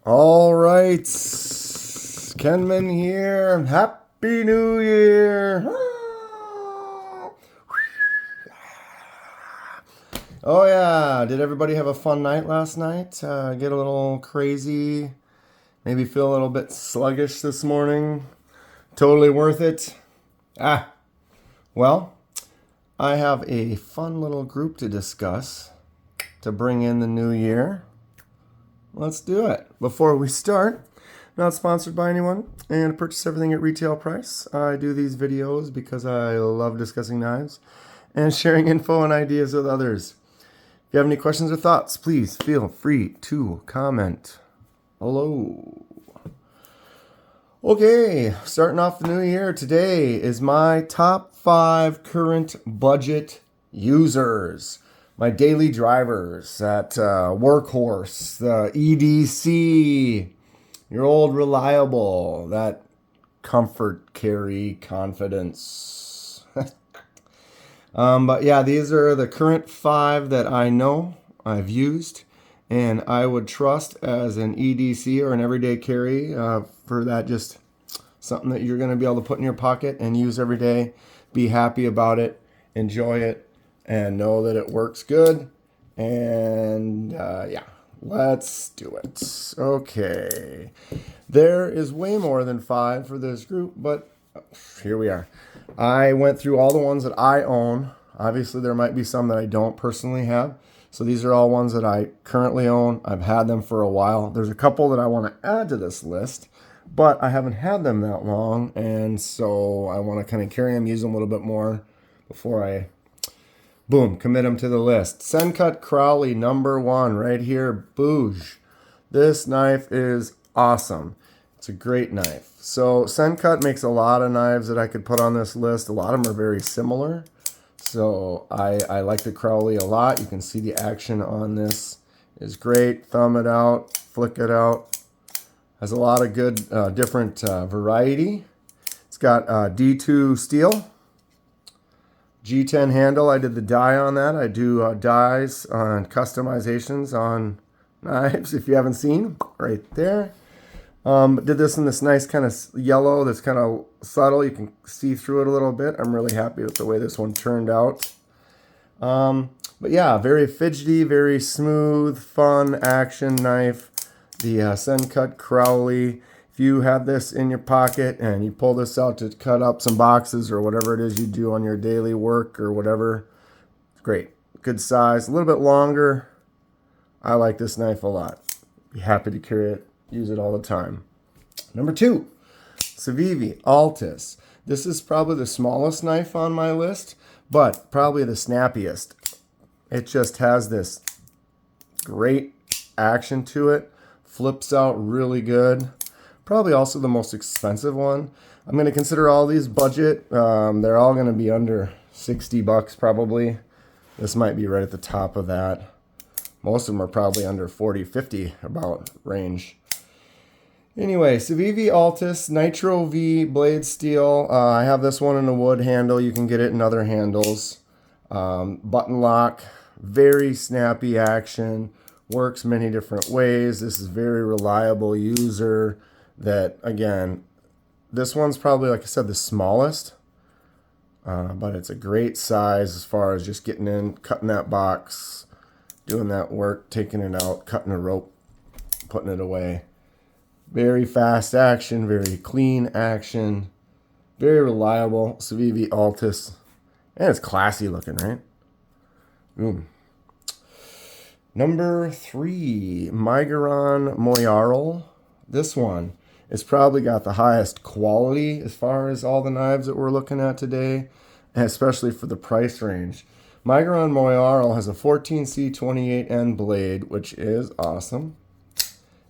All right, Kenman here. Happy New Year. Oh yeah, did everybody have a fun night last night? Get a little crazy, maybe feel a little bit sluggish this morning. Totally worth it. Well, I have a fun little group to discuss to bring in the new year. Let's do it. Before we start, not sponsored by anyone, and purchase everything at retail price. I do these videos because I love discussing knives and sharing info and ideas with others. If you have any questions or thoughts, please feel free to comment. Hello. Okay, starting off the new year, today is my top 5 current budget users. My daily drivers at Workhorse, the EDC, your old reliable, that comfort, carry, confidence. But yeah, these are the current 5 that I know I've used and I would trust as an EDC or an everyday carry for that, just something that you're going to be able to put in your pocket and use every day. Be happy about it, enjoy it, and know that it works good. And yeah, let's do it. Okay. There is way more than 5 for this group, but here we are. I went through all the ones that I own. Obviously, there might be some that I don't personally have. So these are all ones that I currently own. I've had them for a while. There's a couple that I want to add to this list, but I haven't had them that long. And so I want to kind of carry them, use them a little bit more before I boom, commit them to the list. Sencut Crowley, number 1, right here. Booge. This knife is awesome. It's a great knife. So Sencut makes a lot of knives that I could put on this list. A lot of them are very similar. So I like the Crowley a lot. You can see the action on this is great. Thumb it out, flick it out. Has a lot of good different variety. It's got D2 steel. G10 handle, I did the die on that. I do dies on customizations on knives, if you haven't seen, right there. Did this in this nice kind of yellow that's kind of subtle. You can see through it a little bit. I'm really happy with the way this one turned out. But yeah, very fidgety, very smooth, fun action knife. The Sencut Crowley. If you have this in your pocket and you pull this out to cut up some boxes or whatever it is you do on your daily work or whatever, it's great. Good size, a little bit longer. I like this knife a lot. Be happy to carry it, use it all the time. Number 2, Civivi Altus. This is probably the smallest knife on my list, but probably the snappiest. It just has this great action to it. Flips out really good. Probably also the most expensive one. I'm going to consider all these budget. They're all going to be under $60 probably. This might be right at the top of that. Most of them are probably under 40, 50 about range. Anyway, Civivi Altus Nitro V blade steel. I have this one in a wood handle. You can get it in other handles. Button lock, very snappy action. Works many different ways. This is very reliable user. That, again, this one's probably, like I said, the smallest, but it's a great size as far as just getting in, cutting that box, doing that work, taking it out, cutting a rope, putting it away. Very fast action, very clean action, very reliable. Civivi Altus, and it's classy looking, right? Boom. Number 3, Miguron Moyarl. This one. It's probably got the highest quality as far as all the knives that we're looking at today, and especially for the price range. Miguron Moyarl has a 14C28N blade, which is awesome.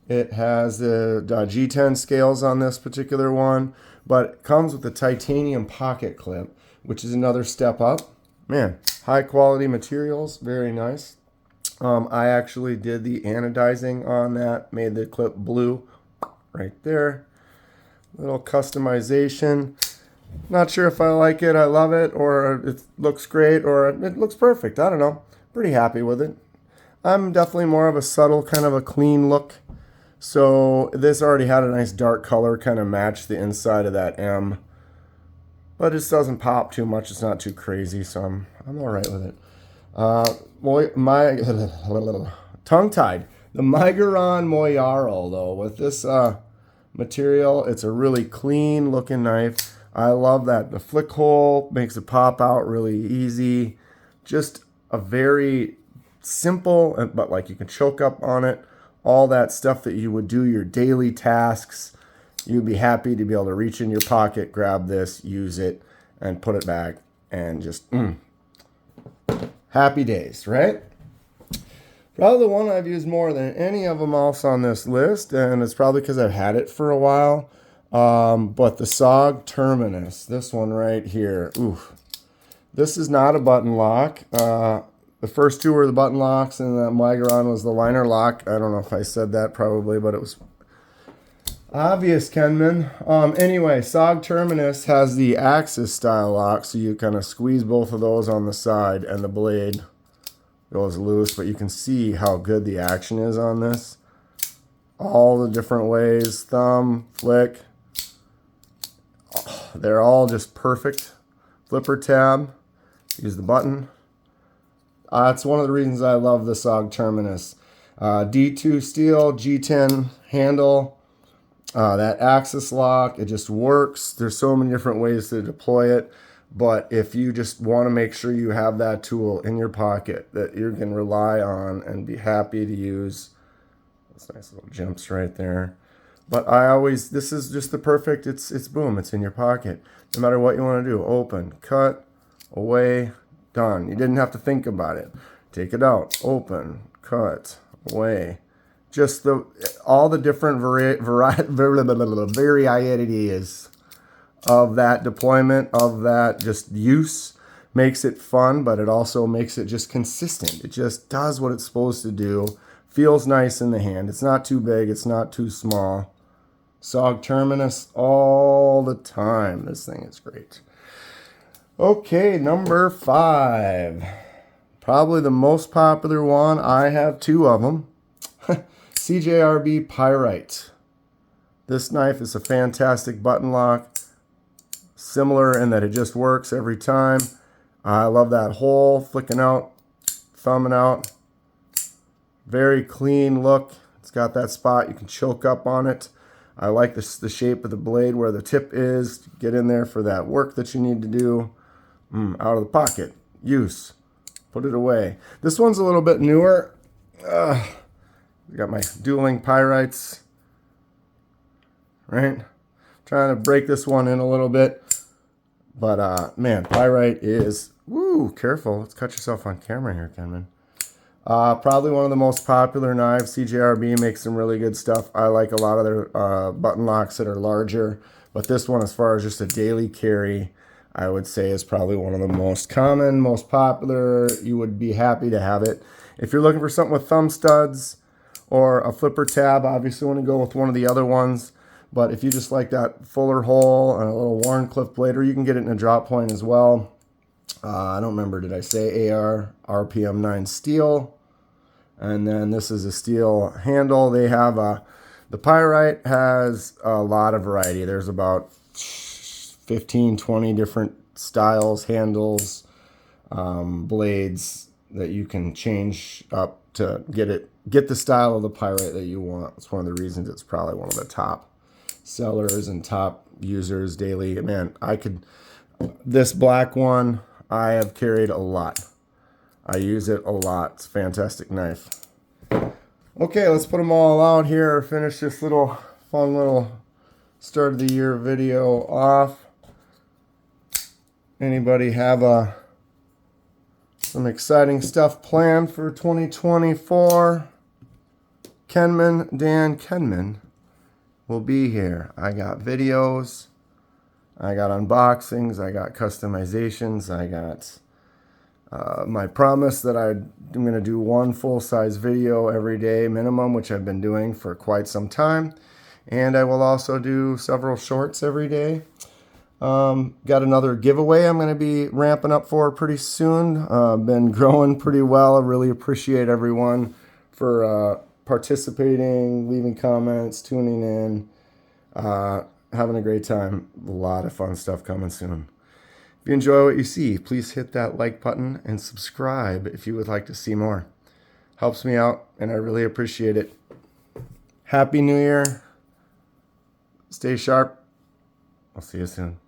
It has the G10 scales on this particular one, but it comes with the titanium pocket clip, which is another step up. Man, high quality materials, very nice. I actually did the anodizing on that, made the clip blue. Right there. Little customization. Not sure if I like it, I love it, or it looks great, or it looks perfect. I don't know. Pretty happy with it. I'm definitely more of a subtle, kind of a clean look So this already had a nice dark color, kind of matched the inside of that M. But it just doesn't pop too much. It's not too crazy, so I'm all right with it. My tongue-tied. The Miguron Moyarl, though, with this material, it's a really clean looking knife. I love that the flick hole makes it pop out really easy. Just a very simple, but like you can choke up on it. All that stuff that you would do your daily tasks. You'd be happy to be able to reach in your pocket, grab this, use it, and put it back, and just happy days, right? Probably the one I've used more than any of them else on this list, and it's probably because I've had it for a while. But the SOG Terminus, this one right here, oof. This is not a button lock. The first two were the button locks, and that Miguron was the liner lock. I don't know if I said that probably, but it was obvious, Kenman. Anyway, SOG Terminus has the axis style lock, so you kind of squeeze both of those on the side, and the blade goes loose, but you can see how good the action is on this. All the different ways, thumb, flick, they're all just perfect. Flipper tab, use the button. It's one of the reasons I love the SOG Terminus. D2 steel, G10 handle, that axis lock, it just works. There's so many different ways to deploy it. But if you just want to make sure you have that tool in your pocket that you can rely on and be happy to use. Those nice little jumps right there. But this is just the perfect, it's boom, it's in your pocket. No matter what you want to do, open, cut, away, done. You didn't have to think about it. Take it out, open, cut, away. Just all the different varieties of that deployment, of that just use, makes it fun, but it also makes it just consistent. It just does what it's supposed to do. Feels nice in the hand. It's not too big. It's not too small. SOG Terminus all the time. This thing is great. Okay, number 5. Probably the most popular one. I have 2 of them. CJRB Pyrite. This knife is a fantastic button lock. Similar in that it just works every time. I love that hole flicking out, thumbing out. Very clean look. It's got that spot you can choke up on it. I like the shape of the blade where the tip is. Get in there for that work that you need to do. Out of the pocket. Use. Put it away. This one's a little bit newer. Got my dueling pyrites. Right? Trying to break this one in a little bit. But, man, Pyrite is, woo, careful. Let's cut yourself on camera here, Kenman. Probably one of the most popular knives. CJRB makes some really good stuff. I like a lot of their button locks that are larger. But this one, as far as just a daily carry, I would say is probably one of the most common, most popular. You would be happy to have it. If you're looking for something with thumb studs or a flipper tab, obviously want to go with one of the other ones. But if you just like that fuller hole and a little Warncliffe blade, or you can get it in a drop point as well. I don't remember, did I say AR RPM 9 steel? And then this is a steel handle. They have the Pyrite has a lot of variety. There's about 15, 20 different styles, handles, blades that you can change up to get the style of the Pyrite that you want. It's one of the reasons it's probably one of the top sellers and top users daily. Man, this black one I have carried a lot. I use it a lot. It's a fantastic knife. Okay, let's put them all out here. Finish this little fun little start of the year video off. Anybody have some exciting stuff planned for 2024? Dan Kenman will be here. I got videos, I got unboxings, I got customizations, I got my promise that I'm going to do one full-size video every day minimum, which I've been doing for quite some time. And I will also do several shorts every day. Got another giveaway I'm going to be ramping up for pretty soon. Been growing pretty well. I really appreciate everyone for participating, leaving comments, tuning in, having a great time. A lot of fun stuff coming soon. If you enjoy what you see, please hit that like button and subscribe if you would like to see more. Helps me out, and I really appreciate it. Happy New Year. Stay sharp. I'll see you soon.